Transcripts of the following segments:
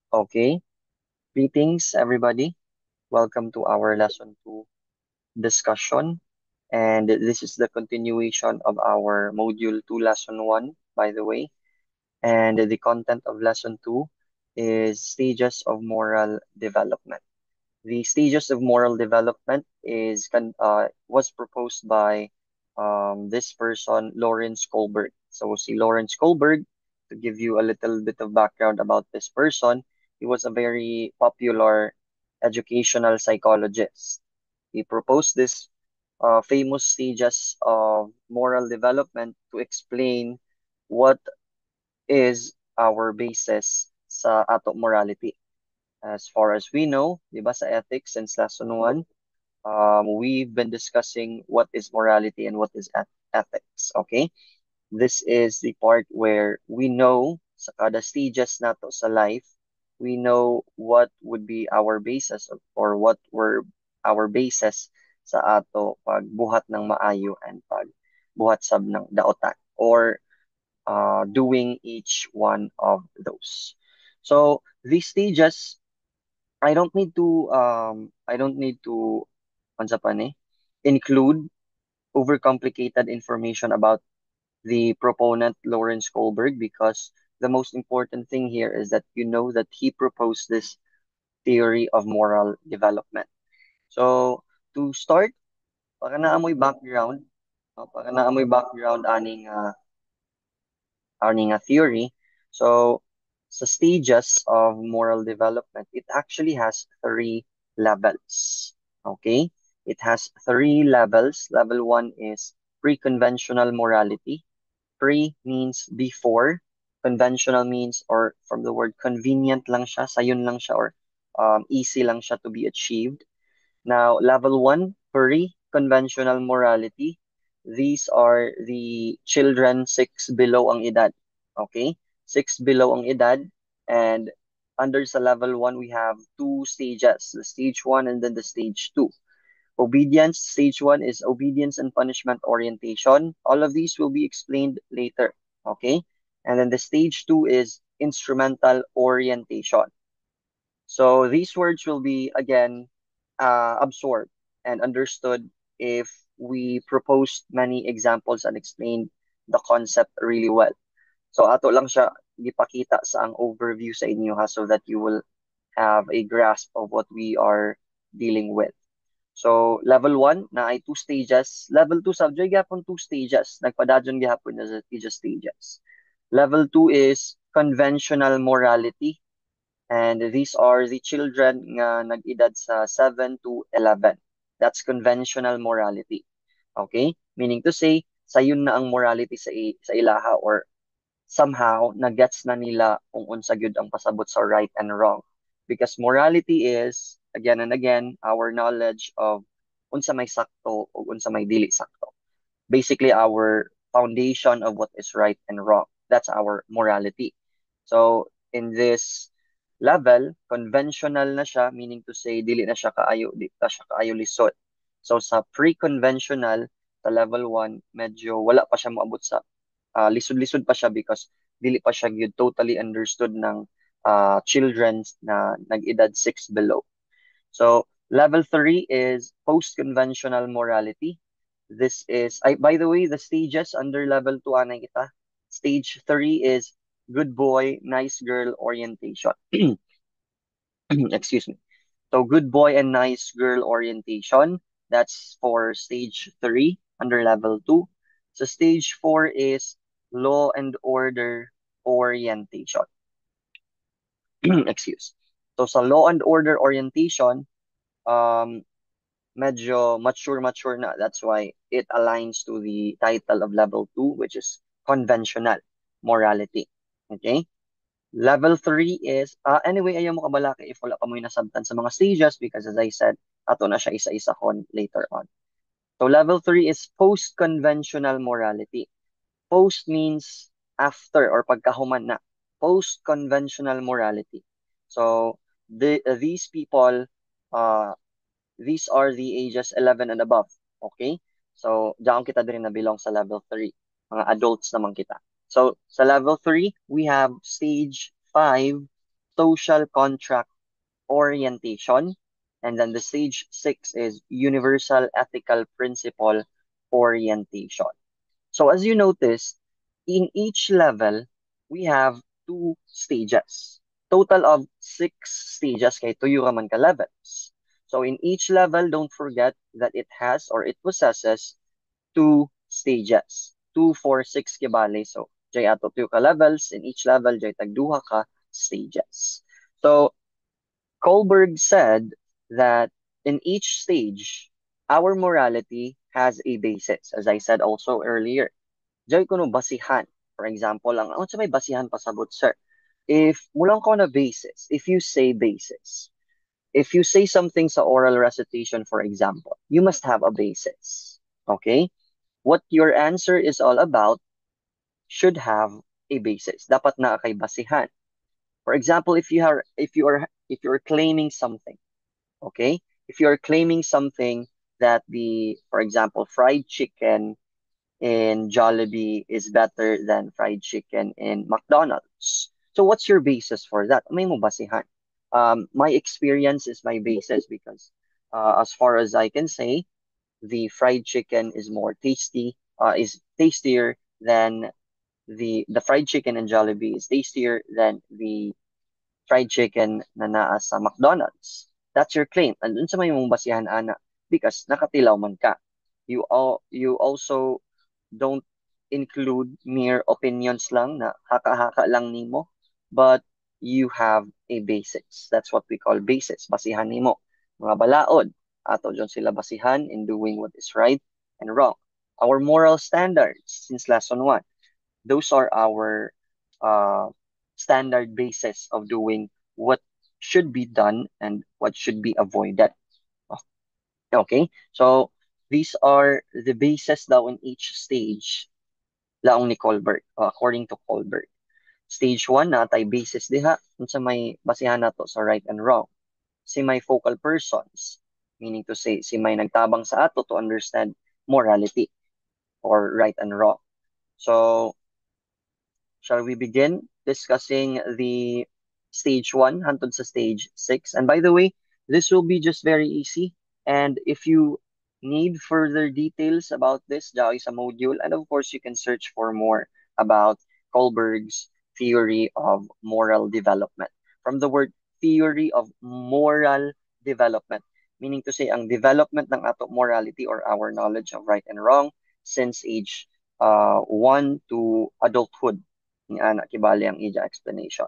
Okay, greetings everybody. Welcome to our lesson 2 discussion. And this is the continuation of our module 2 lesson 1, by the way. And the content of lesson 2 is stages of moral development. The stages of moral development was proposed by this person, Lawrence Kohlberg. So see Lawrence Kohlberg, to give you a little bit of background about this person, he was a very popular educational psychologist. He proposed this famous stages of moral development to explain what is our basis sa ato morality. As far as we know, di ba, sa ethics since lesson 1, we've been discussing what is morality and what is ethics, okay? This is the part where we know sa kada stages nato sa life, we know what would be our basis or what were our basis sa ato pagbuhat ng maayo and pagbuhat sab ng daotan or doing each one of those. So these stages I don't need to unsa pa ni include overcomplicated information about the proponent Lawrence Kohlberg because the most important thing here is that you know that he proposed this theory of moral development. So to start, para naamoy background aning a theory. So sa stages of moral development, it actually has three levels. Okay? It has three levels. Level one is pre-conventional morality. Pre means before. Conventional means, or from the word convenient lang siya, sayon lang siya, or easy lang siya to be achieved. Now, level one, pre-conventional morality. These are the children 6 below ang edad. Okay? 6 below ang edad. And under sa level 1, we have two stages, the stage 1 and then the stage 2. Obedience, stage 1 is obedience and punishment orientation. All of these will be explained later. Okay? And then the stage 2 is instrumental orientation. So these words will be again absorbed and understood if we proposed many examples and explained the concept really well. So ato lang siya gipakita sa ang overview sa inyo ha so that you will have a grasp of what we are dealing with. So level 1 na ay two stages, level 2 subject gyapon two stages. Nagpadadyon gyapon na sa stages. Level 2 is conventional morality. And these are the children nga nag-edad sa 7 to 11. That's conventional morality. Okay? Meaning to say, sayon na ang morality sa ilaha or somehow nagets na nila kung unsa gyud ang pasabot sa right and wrong. Because morality is, again and again, our knowledge of unsa may sakto o unsa may dili sakto. Basically, our foundation of what is right and wrong. That's our morality. So, in this level, conventional na siya, meaning to say, di na siya kaayo lisod. So, sa pre-conventional, sa level 1, medyo wala pa siya maabot sa, lisod-lisod pa siya because dili pa siya yun totally understood ng children na nag-edad 6 below. So, level 3 is post-conventional morality. This is, by the way, the stages under level 2 anay kita. Stage 3 is good boy, nice girl orientation. Excuse me. So good boy and nice girl orientation. That's for stage 3 under level 2. So stage 4 is law and order orientation. Excuse. So sa law and order orientation, um, medyo mature na. That's why it aligns to the title of level 2, which is conventional morality. Okay? Level 3 is, anyway, ayaw mo kabalaki if wala ka mo nasabtan sa mga stages because as I said, ato na siya isa-isa kon later on. So level 3 is post-conventional morality. Post means after or pagkahuman na. Post-conventional morality. So these people, uh, these are the ages 11 and above. Okay? So, diyan kita din na belong sa level 3. Mga adults naman kita. So, sa level 3, we have stage 5 social contract orientation. And then the stage 6 is universal ethical principle orientation. So as you notice, in each level, we have 2 stages. Total of 6 stages kay tuyo ka man ka levels. So in each level, don't forget that it has or it possesses 2 stages. 2, 4, 6 kibali. So jay ato tuyo ka levels. In each level, jay tagduha ka stages. So Kohlberg said that in each stage, our morality has a basis, as I said also earlier. Diyan kuno basihan. For example, ang sa may basihan pasabot, sir. If mulang ko na basis, if you say basis, if you say something sa oral recitation, for example, you must have a basis. Okay? What your answer is all about should have a basis. Dapat na kay basihan. For example, if you are claiming something, okay? If you are claiming something that for example, fried chicken in Jollibee is better than fried chicken in McDonald's. So what's your basis for that? May mo basihan. My experience is my basis because as far as I can say, the fried chicken is more tasty, is tastier than the fried chicken in Jollibee is tastier than the fried chicken na naa sa McDonald's. That's your claim. And dun sa may mong basihan, ana, because nakatilaw man ka. You also don't include mere opinions lang na haka-haka lang nimo, but you have a basis. That's what we call basis. Basihan nimo. Mga balaod, ato dyan sila basihan in doing what is right and wrong. Our moral standards, since lesson 1, those are our uh, standard basis of doing what should be done and what should be avoided. Okay, so these are the bases daw in each stage laong ni Kohlberg, according to Kohlberg. Stage 1 natay basis diha unsa may basihan nato sa right and wrong. Si may focal persons, meaning to say si may nagtabang sa ato to understand morality or right and wrong. So shall we begin discussing the stage 1 hantod sa stage 6? And by the way, this will be just very easy. And if you need further details about this, dao sa module. And of course, you can search for more about Kohlberg's theory of moral development. From the word theory of moral development, meaning to say, ang development ng ato morality or our knowledge of right and wrong since age 1 to adulthood nga nakibali ang ija explanation.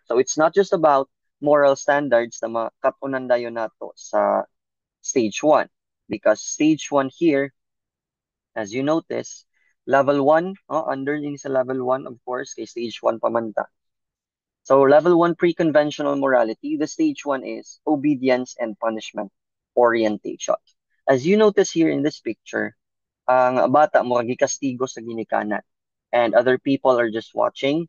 So it's not just about moral standards na makatunan dayon nato sa stage 1 because stage 1 here, as you notice, level 1, under din sa level 1 of course, kay stage 1 pamanta. So level 1 pre-conventional morality, the stage 1 is obedience and punishment orientation. As you notice here in this picture, ang bata mo gikastigo sa ginikanan and other people are just watching.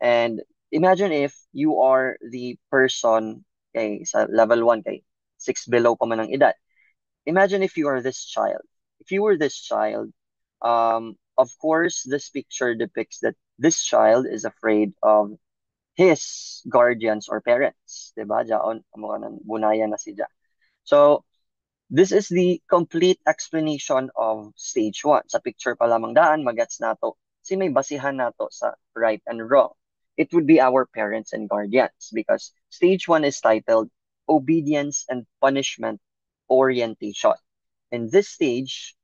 And imagine if you are the person kay sa level 1 kay 6 below pa man ang edad. Imagine if you are this child. If you were this child, of course, this picture depicts that this child is afraid of his guardians or parents. Diba? Diyan, amo kanang bunaya na siya. So, this is the complete explanation of stage 1. Sa picture pa lamang daan, magets nato. Si may basihan nato sa right and wrong. It would be our parents and guardians because stage 1 is titled Obedience and Punishment Orientation. In this age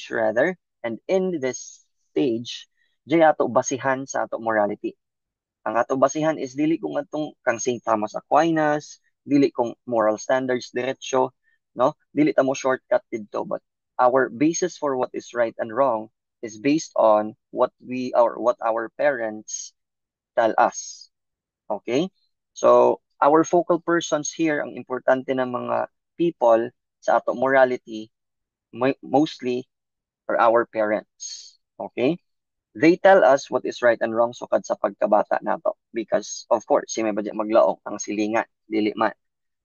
rather, and in this stage, di ato basihan sa ato morality. Ang ato basihan is dili kung atong kang St. Thomas Aquinas, dili kung moral standards diretso, no? Dili ta mo shortcut didto, but our basis for what is right and wrong is based on what our parents tell us. Okay? So, our focal persons here, ang importante ng mga people sa ato morality, mostly are our parents. Okay? They tell us what is right and wrong sukad sa pagkabata nato. Because, of course, si may badya maglaong ang silingan, dili man.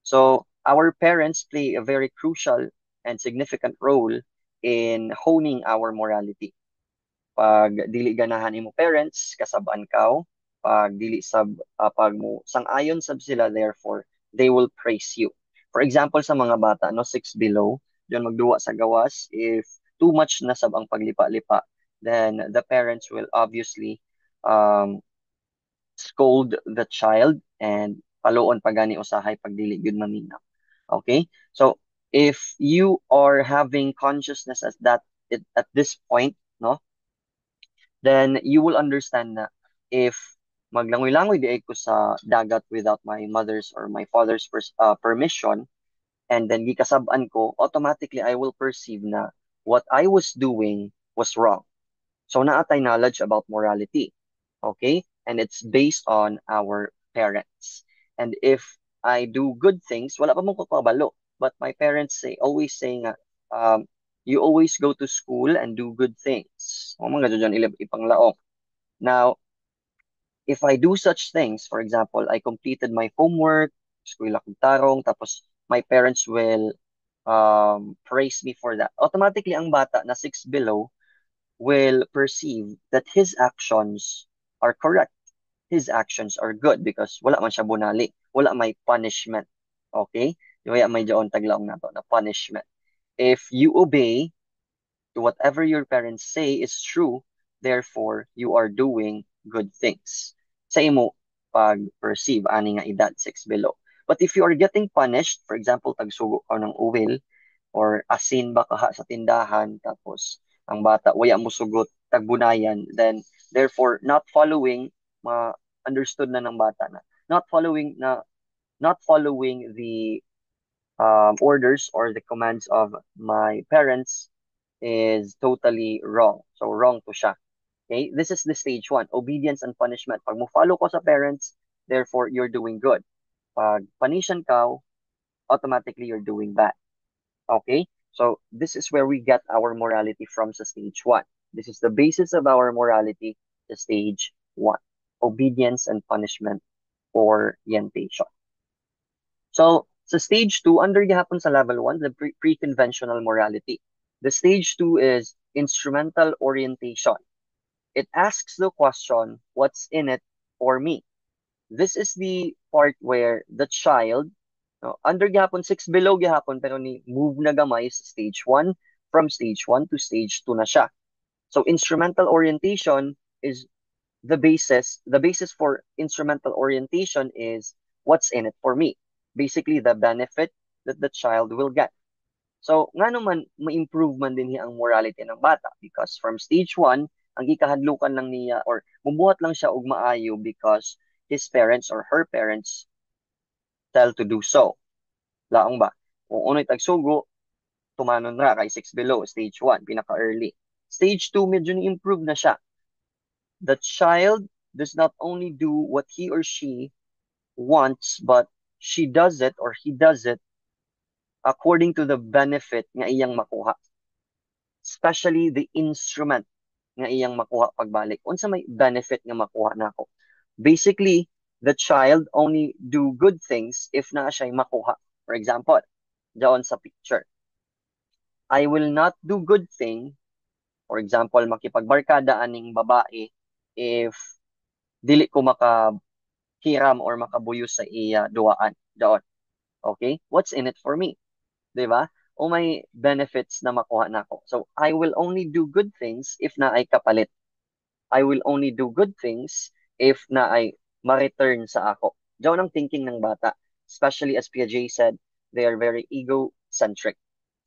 So, our parents play a very crucial and significant role in honing our morality. Pag dili ganahan imo parents, kasabaan ka, pag dili sab pag mo sang-ayon sab sila, therefore they will praise you. For example, sa mga bata no 6 below, diyon magduwa sa gawas, if too much na sab ang paglipa-lipa, then the parents will obviously um scold the child and paluon pa gani usahay pag dili gyud maminaw. Okay? So if you are having consciousness at this point, no, then you will understand na if maglangoy-langoy di ko sa dagat without my mother's or my father's permission, and then gikasab-an ko, automatically I will perceive na what I was doing was wrong. So naatay knowledge about morality. Okay? And it's based on our parents. And if I do good things, wala pa mong kakabalo. But my parents always say nga, um, you always go to school and do good things. O mga dyan ipanglaong. Now, if I do such things, for example, I completed my homework, eskwela kong tarong, tapos my parents will praise me for that. Automatically, ang bata na 6 below will perceive that his actions are correct. His actions are good because wala man siya bunali. Wala may punishment. Okay? Wala may jaon taglaong nato na punishment. If you obey to whatever your parents say is true, therefore you are doing good things. Sa imo pag-perceive ani nga edad 6 below. But if you are getting punished, for example, tagsugo ka ng uwil or asin ba kaha sa tindahan tapos ang bata waya mo sugot tagbunayan, then therefore not following understood na ng bata na not following the orders or the commands of my parents is totally wrong. So wrong to siya. Okay? This is the stage one, obedience and punishment. Pag mo follow ko sa parents, therefore you're doing good. Pag panisyan ka, automatically you're doing bad. Okay? So this is where we get our morality from sa stage one. This is the basis of our morality, the stage one. Obedience and punishment orientation. So sa stage two, under gihapon sa level one, the pre-conventional morality. The stage two is instrumental orientation. It asks the question, what's in it for me? This is the part where the child, no, under gihapon, 6 below gihapon, pero ni move na gamay sa stage 1, from stage 1 to stage 2 na siya. So instrumental orientation is the basis for instrumental orientation is what's in it for me. Basically, the benefit that the child will get. So, nga naman, ma-improve man din niya ang morality ng bata because from stage 1, ang gikahadlukan lang niya or mubuhat lang siya og maayo because his parents or her parents tell to do so. Laong ba? Kung uno'y tagsugo, tumanon ra kay 6 below, stage 1, pinaka-early. Stage 2, medyo ni-improve na siya. The child does not only do what he or she wants, but she does it or he does it according to the benefit nga iyang makuha. Especially the instrument nga iyang makuha pagbalik. Unsa may benefit nga makuha nako? Basically, the child only do good things if na siya makuha. For example, doon sa picture, I will not do good thing, for example, makipagbarkada aning babae if dili ko makahiram or makabuyos sa iya duaan doon. Okay? What's in it for me? 'Di ba? O may benefits na makuha nako. So, I will only do good things if na ay kapalit. I will only do good things if na ay ma-return sa ako. Diyan ang thinking ng bata. Especially as Piaget said, they are very egocentric.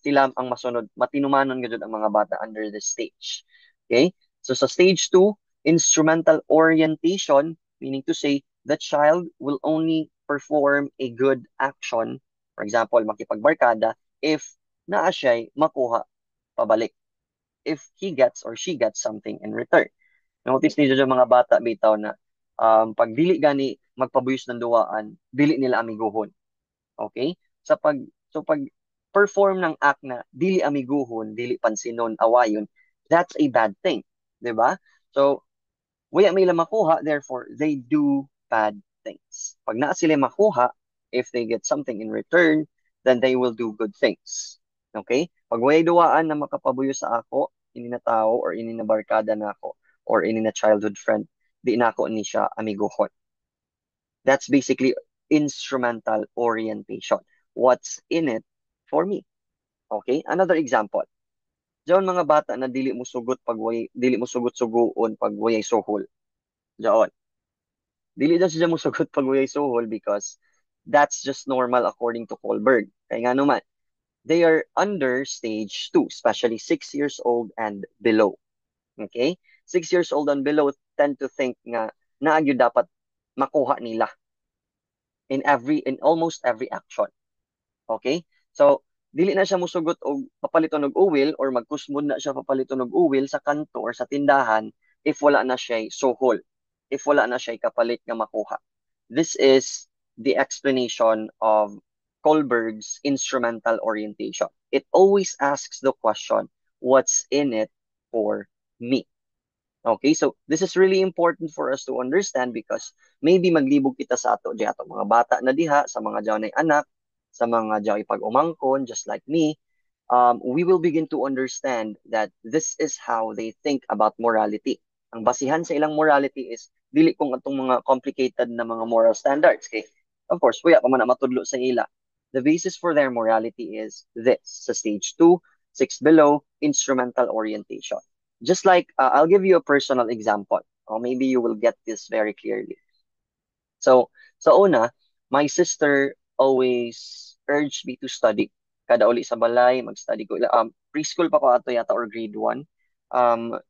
Sila ang masunod, matinumanon gud ang mga bata under this stage. Okay? So sa stage 2, instrumental orientation, meaning to say, the child will only perform a good action, for example, makipagbarkada, if naa siya'y makuha pabalik. If he gets or she gets something in return. Notice niyo dyan mga bata bitaw na pag dili gani magpabuyos ng duwaan, dili nila amiguhon. Okay? So pag perform ng act na dili amiguhon, dili pansinon, awayon, that's a bad thing, 'di ba? So wala may makuha, therefore they do bad things. Pag naa sila makuha, if they get something in return, then they will do good things. Okay? Pag way duwaan na makapabuyo sa ako, ini na tao or ini na barkada na ako or ini na childhood friend, di nako ni siya amigohon. That's basically instrumental orientation. What's in it for me? Okay? Another example. Diyon mga bata na dili mo sugot-sugoon pag wayay suhol. Diyon. Dili daw siya mo sugot pag wayay suhol because that's just normal according to Kohlberg. Kaya nga naman, they are under stage 2, especially 6 years old and below. Okay? 6 years old and below tend to think nga naagyo dapat makuha nila in almost every action. Okay? So, dili na siya musugot og papaliton og uwil or magkusmod na siya papaliton og uwil sa kanto or sa tindahan if wala na siya suhol, if wala na siya kapalit nga makuha. This is the explanation of Kohlberg's instrumental orientation. It always asks the question, what's in it for me? Okay, so this is really important for us to understand because maybe maglibog kita sa ato, di ato mga bata na diha, sa mga jaw na anak, sa mga jaw pag-umangkon, just like me, we will begin to understand that this is how they think about morality. Ang basihan sa ilang morality is dili kung atong mga complicated na mga moral standards. Okay? Of course, kuya pa man na matudlo sa ila. The basis for their morality is this, sa stage 2, 6 below, instrumental orientation. Just like, I'll give you a personal example, or maybe you will get this very clearly. So, sa una, my sister always urged me to study. Kada uli sa balay, mag-study ko. Preschool pa ko ato yata or grade 1.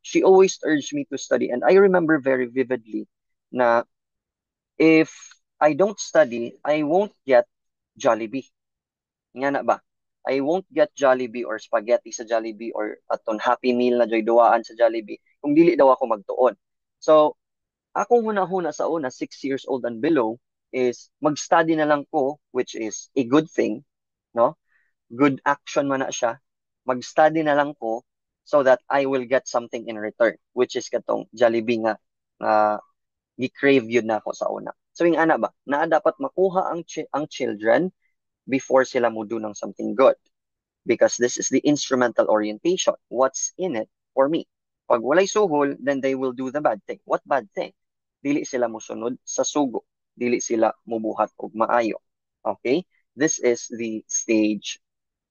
She always urged me to study. And I remember very vividly na if I don't study, I won't get Jollibee. Nga na ba? I won't get Jollibee or spaghetti sa Jollibee or aton Happy Meal na joy duwaan sa Jollibee kung dili daw ako magtuon. So, akong huna-huna sa una, 6 years old and below, is mag-study na lang ko, which is a good thing, no? Good action man na siya. Mag-study na lang ko so that I will get something in return, which is katong Jollibee nga gi-crave yun na ako sa una. So, yung ana ba, na dapat makuha ang children before sila mo do ng something good. Because this is the instrumental orientation. What's in it for me? Pag walay suhol, then they will do the bad thing. What bad thing? Dili sila musunod sa sugo. Dili sila mubuhat og maayo. Okay? This is the stage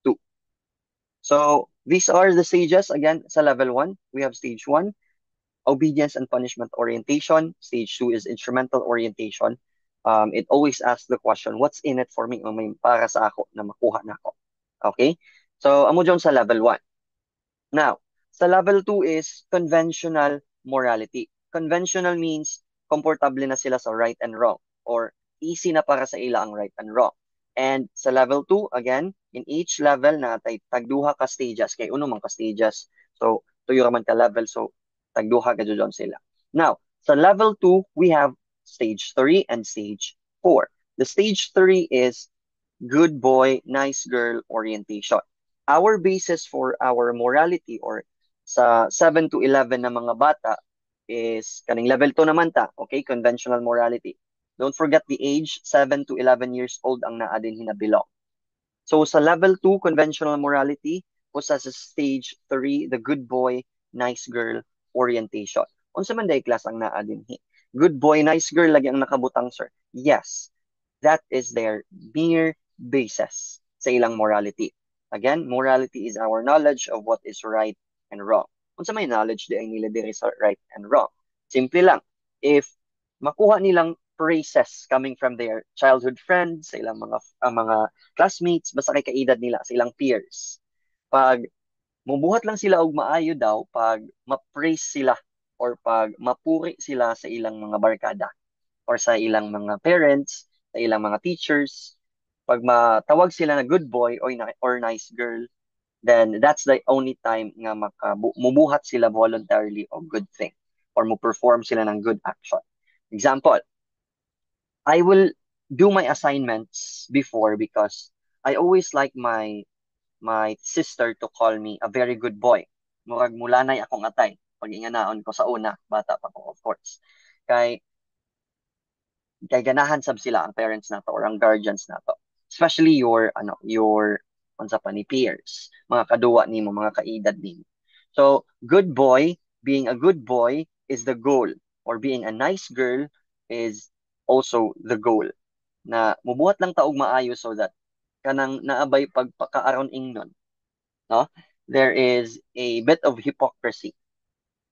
2. So, these are the stages. Again, sa level 1, we have stage 1, obedience and punishment orientation. Stage 2 is instrumental orientation. It always asks the question, what's in it for me? O may para sa ako na makuha na ako. Okay? So, amo dyan sa level 1. Now, sa level 2 is conventional morality. Conventional means comfortable na sila sa right and wrong or easy na para sa ila ang right and wrong. And sa level 2, again, in each level na tagduha ka stages, kay uno man ka stages. So, tuyo raman ka level, so tagduha ka dyan sila. Now, sa level 2, we have stage 3 and stage 4. The stage 3 is good boy, nice girl orientation. Our basis for our morality or sa 7 to 11 na mga bata is kaning level 2 naman ta, okay? Conventional morality. Don't forget the age, 7 to 11 years old ang naa din hinabilong. So sa level 2, conventional morality, o sa stage 3, the good boy, nice girl orientation. Unsa man day class ang naa din hi? Good boy, nice girl lagi ang nakabutang, sir. Yes, that is their mere basis sa ilang morality. Again, morality is our knowledge of what is right and wrong. Unsa may knowledge di ay nila diri sa right and wrong. Simple lang. If makuha nilang praises coming from their childhood friends, sa ilang mga classmates, basta kay kaedad nila, sa ilang peers. Pag mubuhat lang sila og maayo daw, pag ma-praise sila or pag mapuri sila sa ilang mga barkada or sa ilang mga parents, sa ilang mga teachers, pag matawag sila na good boy or nice girl, then that's the only time nga mubuhat sila voluntarily of good thing or mo-perform sila ng good action. Example, I will do my assignments before because I always like my sister to call me a very good boy. Murag mulanay akong atay. Pag inganaon ko sa una, bata pa ko, of course. Kay ganahan sab sila ang parents nato or ang guardians nato. Especially your unsa pa ni peers, mga kaduwa nimo, mga kaedad nimo. So, good boy, being a good boy is the goal or being a nice girl is also the goal. Na mubuhat lang taog maayo so that kanang naabay pagpakaaron ingnon, no? There is a bit of hypocrisy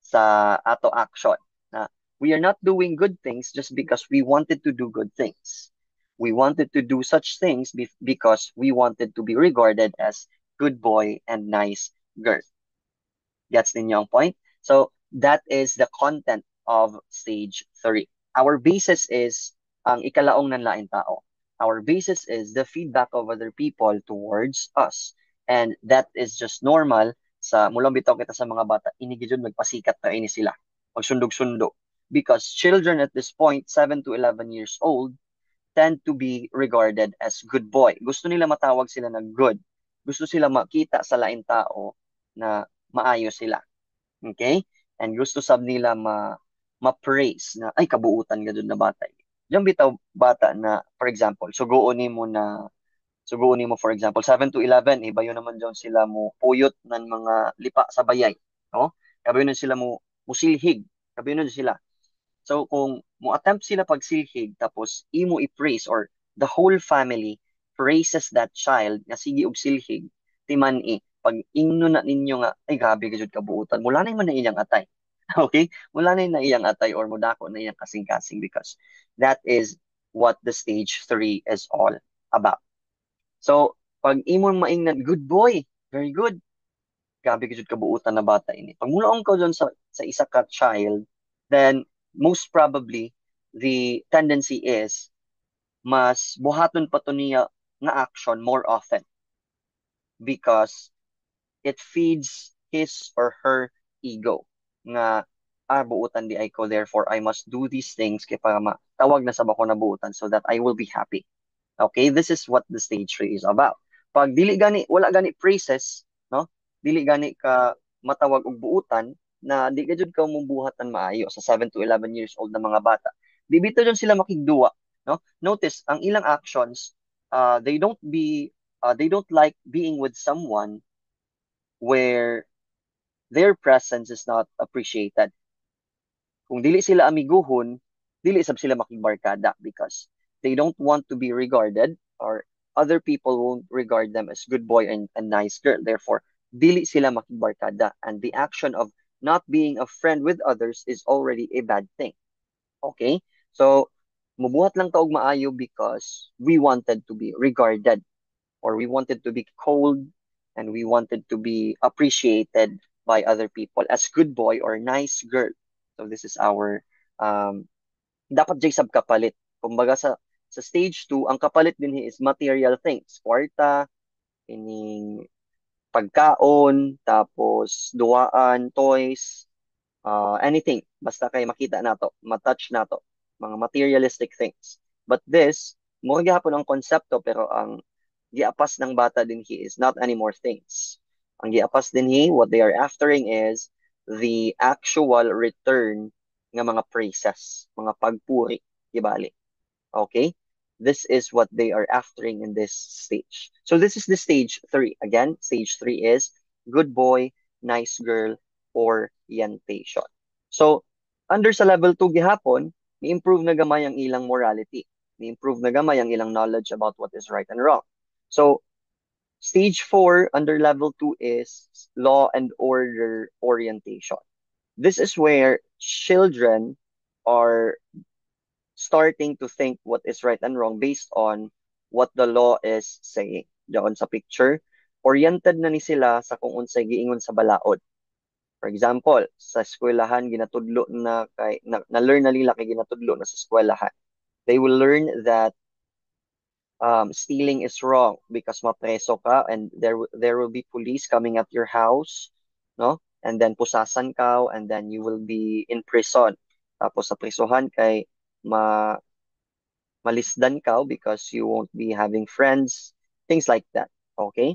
sa ato action na we are not doing good things just because we wanted to do good things. We wanted to do such things because we wanted to be regarded as good boy and nice girl. Gets ninyo ang point? So that is the content of stage 3. Our basis is ang ikalaong nanlaing tao. Our basis is the feedback of other people towards us. And that is just normal sa mulang bitaw kita sa mga bata. Inigidyon magpasikat na ini sila. Magsundog-sundo. Because children at this point, 7 to 11 years old, tend to be regarded as good boy. Gusto nila matawag sila na good. Gusto sila makita sa lain tao na maayo sila. Okay? And gusto sab nila ma-praise na ay kabuutan nga dun na bata. Yung bitaw bata na for example, suguon nimo for example 7 to 11 ibayo naman dyan sila mo puyot ng mga lipa sa bayay, no? Kabayo na sila mo musilhig. Kabayo na sila. So kung mo attempt sila pagsilhig tapos imo i-praise or the whole family praises that child nga sige og silhig, timan pag ingno na ninyo nga ay grabe ka jud kabuutan, mula na man na iyang atay. Okay? Mula na iyang atay or mudako na iyang kasing-kasing because that is what the stage 3 is all about. So pag imong maingnan, good boy, very good. Grabe ka jud kabuutan na bata ini. Pag mulaong ka dyan sa isa ka child, then most probably the tendency is mas buhaton pa to niya nga action more often because it feeds his or her ego nga buutan di ay ko, therefore I must do these things kay para matawag na sa bako na buutan so that I will be happy. Okay, this is what the stage 3 is about. Pag dili gani, wala gani praises, no? Dili gani ka matawag og buutan na di ka jud ka mubuhatan maayo sa 7 to 11 years old na mga bata. Di bitaw jud sila makigduwa, no? Notice ang ilang actions, they don't like being with someone where their presence is not appreciated. Kung dili sila amiguhon, dili sab sila makigbarkada because they don't want to be regarded or other people won't regard them as good boy and nice girl. Therefore, dili sila makigbarkada and the action of not being a friend with others is already a bad thing. Okay? So, mubuhat lang taog maayo because we wanted to be regarded or we wanted to be cold and we wanted to be appreciated by other people as good boy or nice girl. So this is our dapat jay sab kapalit. Kumbaga sa stage 2, ang kapalit din is material things. Kwarta, ining pagkaon, tapos duwaan, toys, anything. Basta kay makita nato, matouch nato, mga materialistic things. But this, mo gihapon ang konsepto pero ang giapas ng bata din is not anymore things. Ang giapas din what they are aftering is the actual return ng mga praises, mga pagpuri, gibali. Okay? This is what they are aftering in this stage. So this is the stage 3. Again, stage 3 is good boy, nice girl, orientation. So, under sa level 2 gihapon, ni-improve na gamay ang ilang morality. Ni-improve na gamay ang ilang knowledge about what is right and wrong. So, stage 4 under level 2 is law and order orientation. This is where children are starting to think what is right and wrong based on what the law is saying. Diyan sa picture, oriented na ni sila sa kung unsay giingon sa balaod. For example, sa eskwelahan ginatudlo na kay na-learn na nila kay ginatudlo na sa eskwelahan. They will learn that stealing is wrong because mapreso ka and there will be police coming at your house, no? And then pusasan ka and then you will be in prison. Tapos sa prisohan kay malisdan ka because you won't be having friends, things like that. Okay?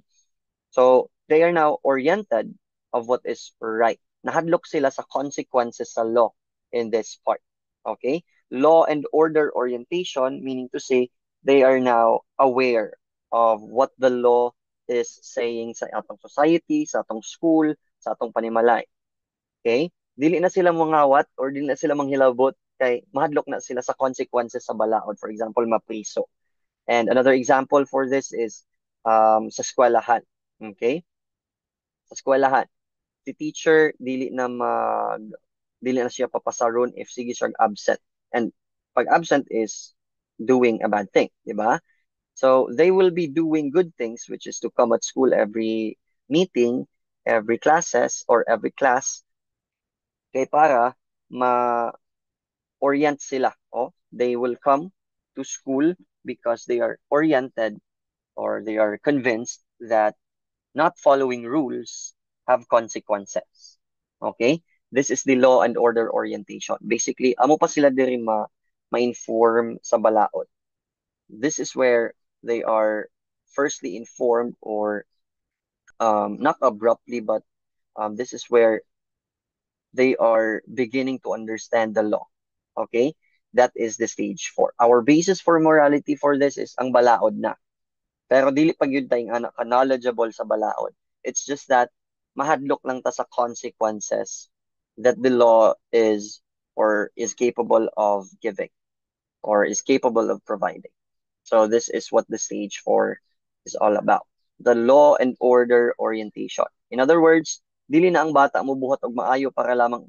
So they are now oriented of what is right. Nahadlok sila sa consequences sa law in this part. Okay? Law and order orientation, meaning to say, they are now aware of what the law is saying sa atong society, sa atong school, sa atong panimalay. Okay? dili na sila mangawat or dili na sila manghilabot kay mahadlok na sila sa consequences sa balaod. For example, mapriso. And another example for this is sa eskwelahan. Okay? Sa eskwelahan, si teacher dili na siya papasaron if sige siya absent. And pag absent is doing a bad thing, di ba? So they will be doing good things, which is to come at school every meeting, every classes, or every class, kay para ma-orient sila. Oh, they will come to school because they are oriented or they are convinced that not following rules have consequences. Okay? This is the law and order orientation. Basically, amo pa sila diri ma-inform sa balaod. This is where they are firstly informed or not abruptly, but this is where they are beginning to understand the law. Okay? That is the stage 4. Our basis for morality for this is ang balaod na. Pero dili pag yun tayong anak ka knowledgeable sa balaod. It's just that mahadlok lang ta sa consequences that the law is or is capable of giving or is capable of providing. So this is what the stage 4 is all about. The law and order orientation. In other words, dili na ang bata mo buhat og maayo para lamang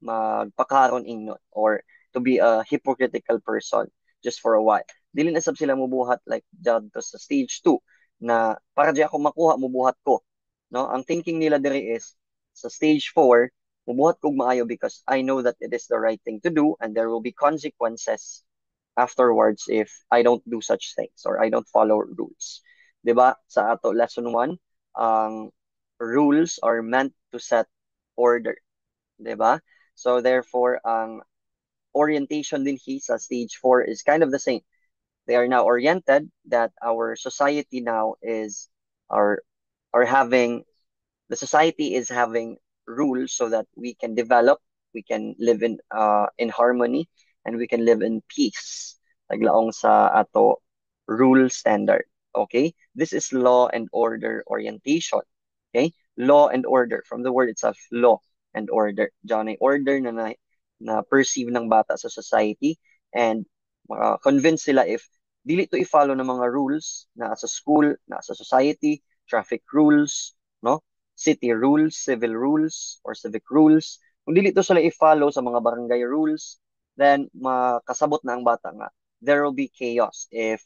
magpakaron ingnon or to be a hypocritical person just for a while. Dili na sab sila mubuhat like dito sa stage 2 na para di ako makuha mubuhat ko. No? Ang thinking nila diri is sa stage 4, mubuhat kog maayo because I know that it is the right thing to do and there will be consequences afterwards if I don't do such things or I don't follow rules. 'Di ba? Sa ato lesson 1, ang rules are meant to set order. 'Di ba? So therefore, ang orientation din sa stage 4 is kind of the same. They are now oriented that our society now is are are having the society is having rules so that we can develop, we can live in harmony, and we can live in peace. Naglaong sa ato rule standard. Okay? This is law and order orientation. Okay? Law and order. From the word itself, law and order. Diyan ay order na perceive ng bata sa society and convince sila if dili to i-follow ng mga rules na sa school, na sa society, traffic rules, no? City rules, civil rules, or civic rules. Kung dili to sila i-follow sa mga barangay rules, then makasabot na ang bata nga. There will be chaos if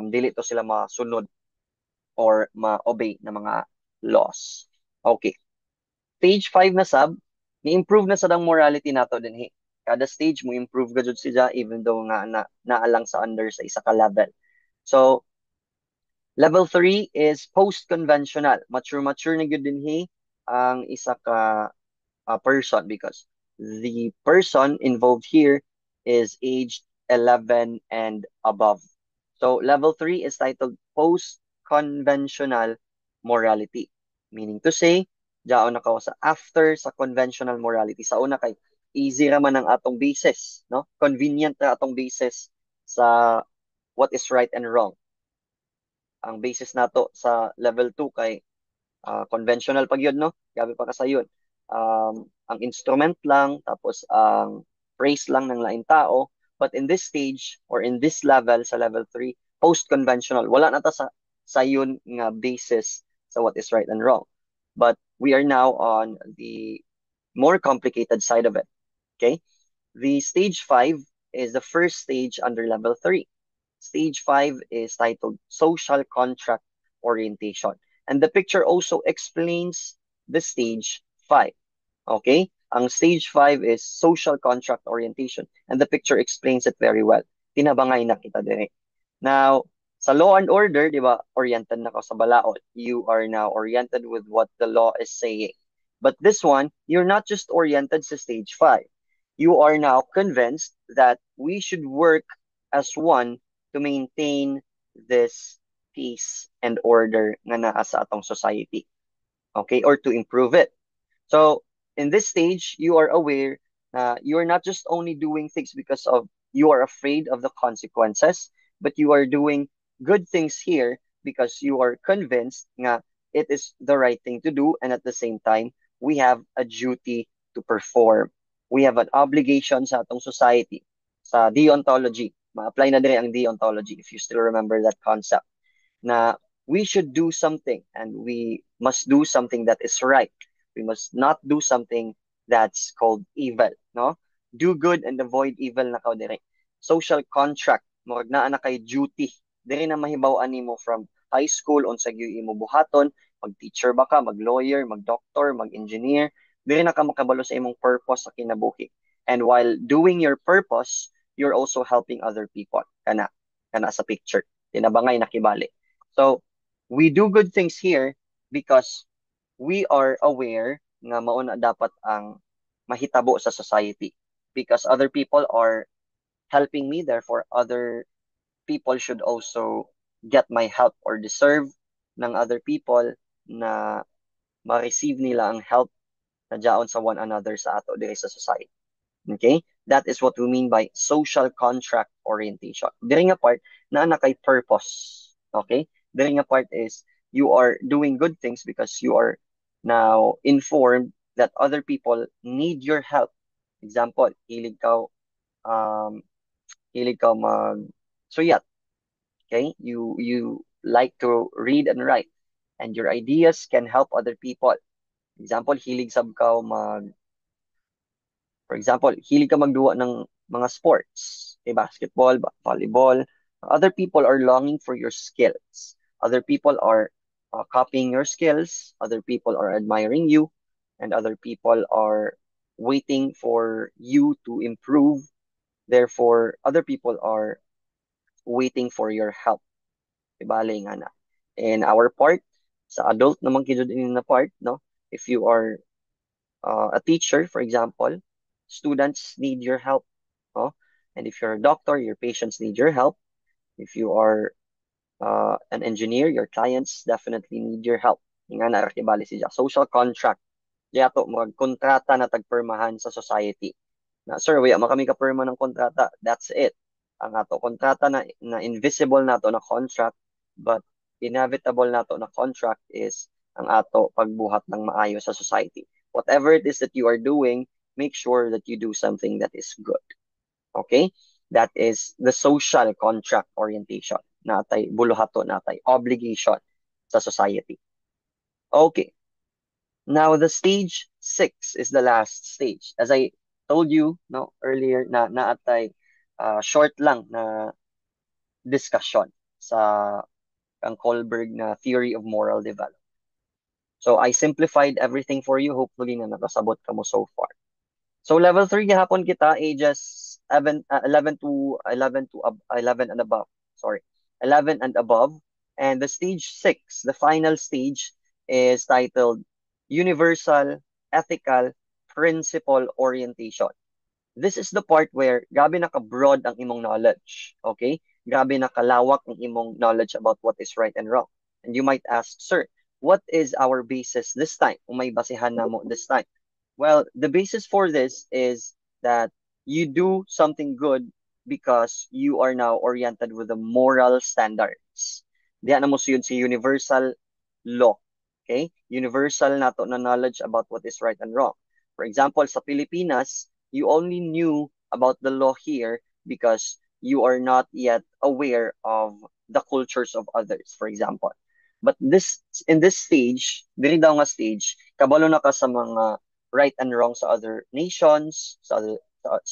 dili to sila masunod or ma-obey na mga laws. Okay. Stage 5 na sab, ni-improve na sa dang morality nato din. Kada stage mo improve gajud siya even though nga naalang sa under sa isa ka level. So, level 3 is post-conventional. Mature na gyud din ang isa ka person because the person involved here is aged 11 and above. So level 3 is titled post-conventional morality. Meaning to say, diao na ka sa after sa conventional morality. Sa una kay easy raman ang atong basis, no? Convenient na atong basis sa what is right and wrong. Ang basis nato sa level 2 kay conventional pag yun, no? Gabi pa ka sa yun. Ang instrument lang, tapos ang phrase lang ng laing tao. But in this stage, or in this level, sa level 3, post-conventional, wala na ta sa yun nga basis sa what is right and wrong. But we are now on the more complicated side of it. Okay? The stage 5 is the first stage under level 3. Stage 5 is titled social contract orientation. And the picture also explains the stage 5. Okay? Ang stage 5 is social contract orientation. And the picture explains it very well. Tinabangay na kita dire. Now, sa law and order, di ba, oriented na ka sa balaod. You are now oriented with what the law is saying. But this one, you're not just oriented sa stage 5. You are now convinced that we should work as one to maintain this peace and order nga naa sa atong society. Okay? Or to improve it. So, in this stage, you are aware you are not just only doing things because of you are afraid of the consequences, but you are doing good things here because you are convinced nga it is the right thing to do, and at the same time, we have a duty to perform. We have an obligation sa atong society, sa deontology. Ma-apply na dire ang deontology if you still remember that concept, na we should do something and we must do something that is right. We must not do something that's called evil, no? Do good and avoid evil na kao dire. Social contract, murag naa na kay duty. Dire na mahibaw-an nimo from high school unsa gyud imo buhaton, mag-teacher ba ka, mag-lawyer, mag-doctor, mag-engineer, dire na ka makabalo sa imong purpose sa kinabuhi. And while doing your purpose, you're also helping other people. Kana sa picture. Tinabangay nakibali. So, we do good things here because we are aware nga mao na dapat ang mahitabo sa society. Because other people are helping me, therefore other people should also get my help or deserve ng other people na ma-receive nila ang help na jaon sa one another sa ato diri sa society. Okay? That is what we mean by social contract orientation. Diri nga part na kay purpose. Okay? Diri nga part is you are doing good things because you are now informed that other people need your help. Example, um hilig ka mag suyat. Okay? You like to read and write and your ideas can help other people. Example, hilig sab ka mag For example, hilig ka magduwa ng mga sports, okay, basketball, volleyball. Other people are longing for your skills. Other people are copying your skills. Other people are admiring you. And other people are waiting for you to improve. Therefore, other people are waiting for your help. Ibali nga na. In our part, sa adult naman kidud in na part, no? If you are a teacher, for example, students need your help. No? And if you're a doctor, your patients need your help. If you are an engineer, your clients definitely need your help. Nga na rakibali siya. Social contract. Kaya to, mga kontrata na tagpermahan sa society. Na, sir, wala man kami kapirma ng kontrata. That's it. Ang ato kontrata na invisible nato na contract, but inevitable nato na contract is ang ato pagbuhat ng maayo sa society. Whatever it is that you are doing, make sure that you do something that is good. Okay? That is the social contract orientation. Natay buluhato, natay obligation sa society. Okay. Now, the stage 6 is the last stage. As I told you no earlier na naatay short lang na discussion sa ang Kohlberg na theory of moral development. So I simplified everything for you. Hopefully na nakasabot ka mo so far. So level 3 gihapon kita ages 11 to 11 and above. Sorry. 11 and above. And the stage 6, the final stage is titled Universal Ethical Principle Orientation. This is the part where grabe naka-broad ang imong knowledge. Okay? Grabe nakalawak ang imong knowledge about what is right and wrong. And you might ask, sir, what is our basis this time? Kung may basihan na mo this time. Well, the basis for this is that you do something good because you are now oriented with the moral standards. Diyan na mo suyod si universal law. Okay? Universal nato na knowledge about what is right and wrong. For example, sa Pilipinas, you only knew about the law here because you are not yet aware of the cultures of others, for example. But in this stage, diri daw nga stage, kabalo na ka sa mga right and wrong sa other nations, sa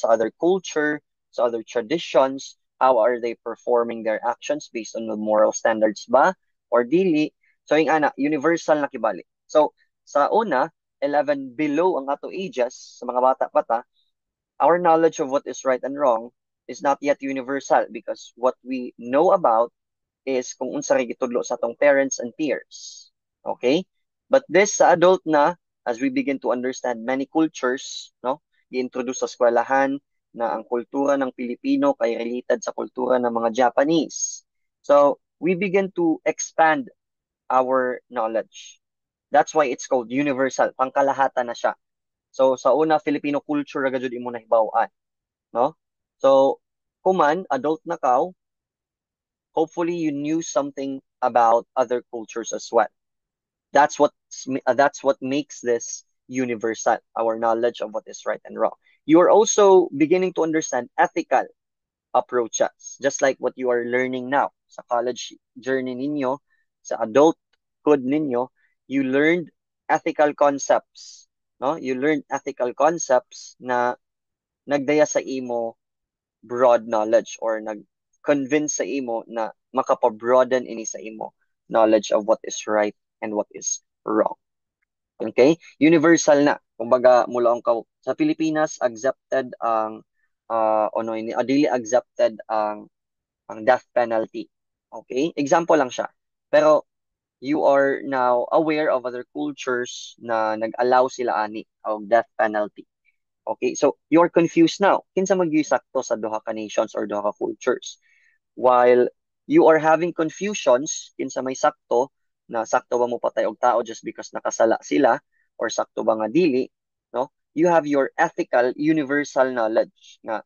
other culture, sa other traditions, how are they performing their actions based on the moral standards ba or dili. So yung ana, universal na kibali. So sa una, 11 below ang ato ages, sa mga bata pa ta, our knowledge of what is right and wrong is not yet universal because what we know about is kung unsa ray gitudlo sa atong parents and peers. Okay? But this sa adult na, as we begin to understand many cultures, no? Gi-introduce sa eskwelahan na ang kultura ng Pilipino kay related sa kultura ng mga Japanese. So, we begin to expand our knowledge. That's why it's called universal. Pangkalahatan na siya. So, sa una, Filipino culture ra gud imo nahibaw-an. No? So, kuman, adult na ka, hopefully you knew something about other cultures as well. That's what makes this universal, our knowledge of what is right and wrong. You are also beginning to understand ethical approaches, just like what you are learning now sa college journey ninyo, sa adulthood ninyo, you learned ethical concepts, no? You learned ethical concepts na nagdaya sa imo broad knowledge or nag-convince sa imo na makapabroaden ini sa imo knowledge of what is right and what is wrong. Okay? Universal na. Kumbaga, mula ang sa Pilipinas, accepted ang ano ini, dili accepted ang death penalty. Okay? Example lang siya. Pero you are now aware of other cultures na nag-allow sila ani og death penalty. Okay? So, you're confused now. Kinsa sakto sa duha ka nations or duha ka cultures. While you are having confusions kinsa may sakto, na sakto ba mo patay og tao just because nakasala sila or sakto ba nga dili, no? You have your ethical universal knowledge nga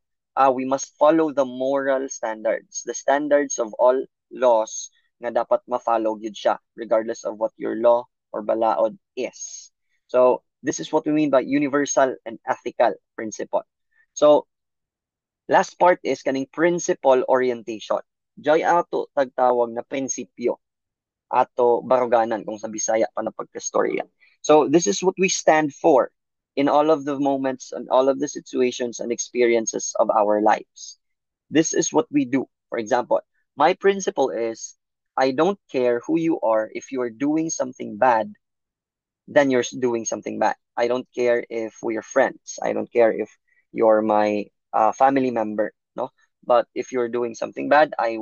we must follow the moral standards, the standards of all laws nga dapat ma-follow gyud siya regardless of what your law or balaod is. So, this is what we mean by universal and ethical principle. So, last part is kaning principle orientation. Joy ato tagtawag na prinsipyo ato baruganan kung sa Bisaya pa na pagkastorya. So this is what we stand for in all of the moments and all of the situations and experiences of our lives. This is what we do. For example, my principle is I don't care who you are. If you are doing something bad, then you're doing something bad. I don't care if we're friends. I don't care if you're my family member, no? But if you're doing something bad, I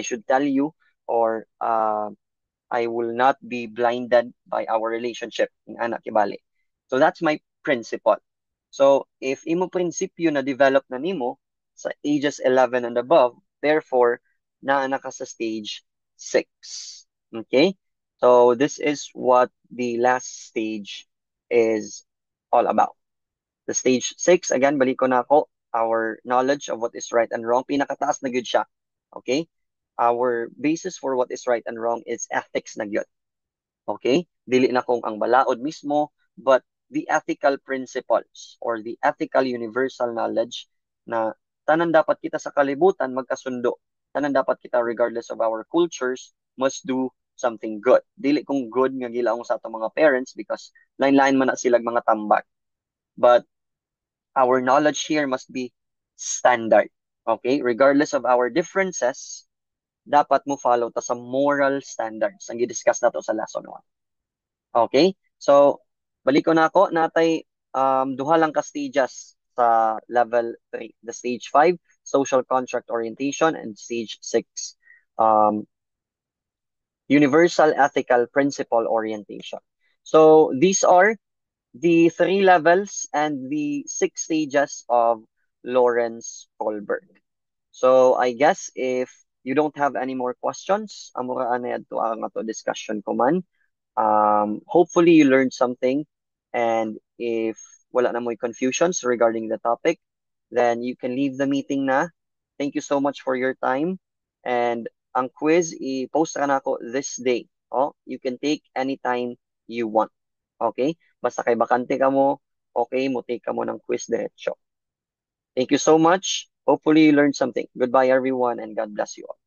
should tell you, or I will not be blinded by our relationship in anak kibali. So that's my principle. So if imo prinsipyo na develop na nimo sa ages 11 and above, therefore naa na ka sa stage 6. Okay? So this is what the last stage is all about. The stage 6, again, balik ko na ako, our knowledge of what is right and wrong. Pinakataas na gyud siya. Okay? Our basis for what is right and wrong is ethics na gyud. Okay? Dili na kung ang balaod mismo, but the ethical principles or the ethical universal knowledge na tanan dapat kita sa kalibutan magkasundo. Tanan dapat kita regardless of our cultures must do something good. Dili kung good nga gilaong sa atong mga parents because lain-lain man na silang mga tambak. But our knowledge here must be standard. Okay? Regardless of our differences, dapat mo follow ta sa moral standards ang gi-discuss nato sa lesson 1. Okay? So, balik ko na ako, natay duha lang ka stages sa level 3. The stage 5, social contract orientation, and stage 6, universal ethical principle orientation. So, these are the 3 levels and the 6 stages of Lawrence Kohlberg. So, I guess if you don't have any more questions, amura na to ang ato discussion ko man. Hopefully you learned something, and if wala na mo'y confusions regarding the topic, then you can leave the meeting na. Thank you so much for your time, and ang quiz i-post ka na ako this day. Oh, you can take anytime you want. Okay? Basta kay bakante ka mo, okay, mo take ka mo ng quiz diretso. Thank you so much. Hopefully you learned something. Goodbye everyone, and God bless you all.